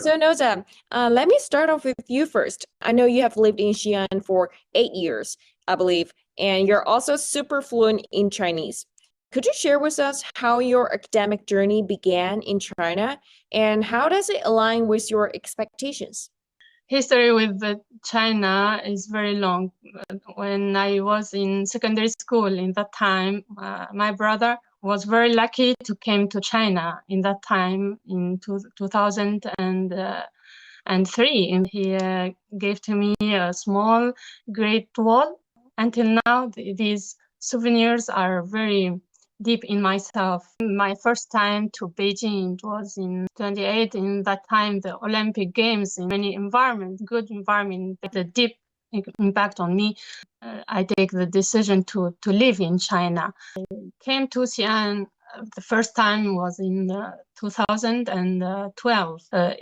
So Nozha, let me start off with you first. I know you have lived in Xi'an for 8 years, I believe, and you're also super fluent in Chinese. Could you share with us how your academic journey began in China and how does it align with your expectations? History with China is very long. When I was in secondary school, in that time, my brother was very lucky to came to China in that time in 2003, and he gave to me a small Great Wall. Until now, these souvenirs are very deep in myself. My first time to Beijing, it was in 28. In that time, the Olympic Games in many environment, good environment, the deep impact on me. I take the decision to live in China. I came to Xi'an. The first time was in 2012.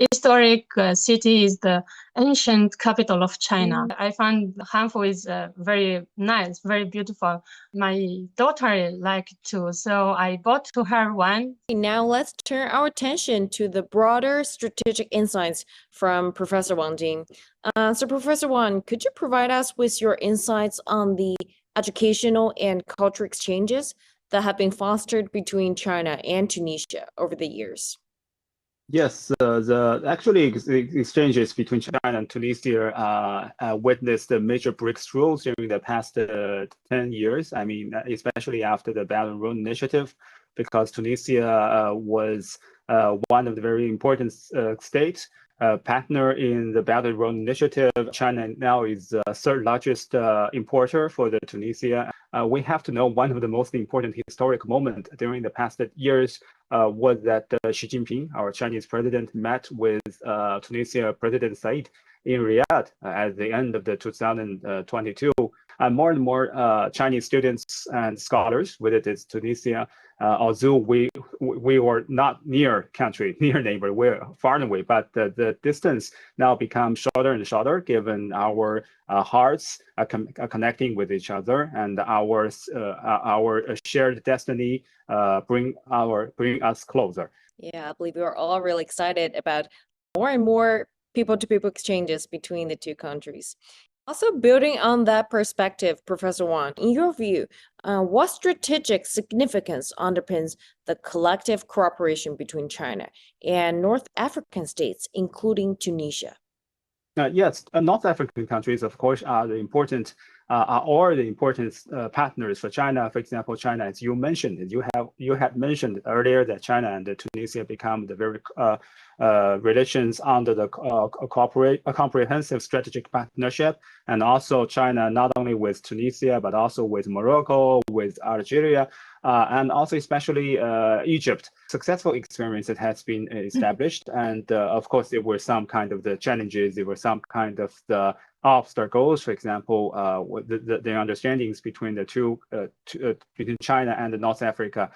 Historic city is the ancient capital of China. I found Hanfu is very nice, very beautiful. My daughter liked too, so I bought to her one. Now let's turn our attention to the broader strategic insights from Professor Wang Jin. So Professor Wang, could you provide us with your insights on the educational and cultural exchanges that have been fostered between China and Tunisia over the years? Yes, the exchanges between China and Tunisia witnessed major breakthroughs during the past 10 years. I mean, especially after the Belt and Road Initiative, because Tunisia was one of the very important states partner in the Belt and Road Initiative. China now is the third largest importer for the Tunisia. We have to know one of the most important historic moments during the past years was that Xi Jinping, our Chinese president, met with Tunisia President Said in Riyadh at the end of the 2022. More and more Chinese students and scholars visited Tunisia. Although we were not near country, near neighbor, we're far away, but the distance now becomes shorter and shorter, given our hearts are connecting with each other, and our shared destiny bring us closer. Yeah, I believe we are all really excited about more and more people-to-people exchanges between the two countries. Also, building on that perspective, Professor Wang, in your view, what strategic significance underpins the collective cooperation between China and North African states, including Tunisia? Yes, North African countries, of course, are the important partners for China. For example, China, as you mentioned, you had mentioned earlier that China and Tunisia become the very relations under the comprehensive strategic partnership, and also China not only with Tunisia but also with Morocco, with Algeria, and also especially Egypt. Successful experience that has been established, and of course there were some kind of the challenges, there were some kind of the obstacles. For example, the understandings between the two, between China and North Africa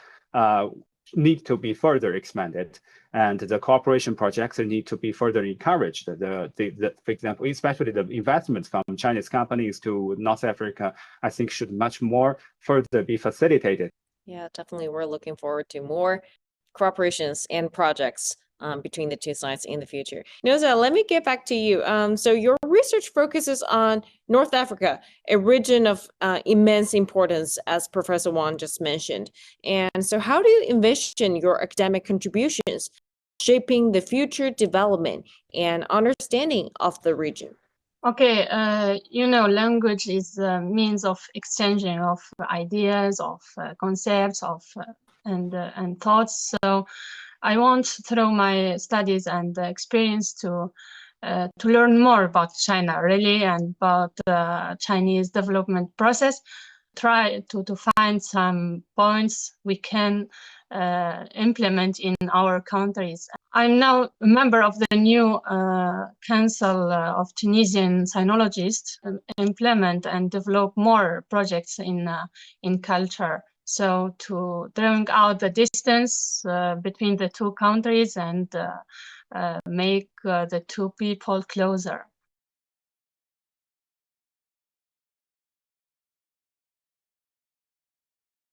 need to be further expanded, and the cooperation projects need to be further encouraged. For example, especially the investments from Chinese companies to North Africa, I think should much more further be facilitated. Yeah, definitely. We're looking forward to more cooperations and projects between the two sides in the future. Nozha, let me get back to you. So your research focuses on North Africa, a region of immense importance, as Professor Wang just mentioned. And so how do you envision your academic contributions shaping the future development and understanding of the region? Okay, language is a means of exchanging of ideas, of concepts, of and thoughts. So I want, through my studies and experience, to learn more about China, really, and about the Chinese development process. Try to find some points we can implement in our countries. I'm now a member of the new Council of Tunisian Sinologists, implement and develop more projects in culture. So to drawing out the distance between the two countries and make the two people closer.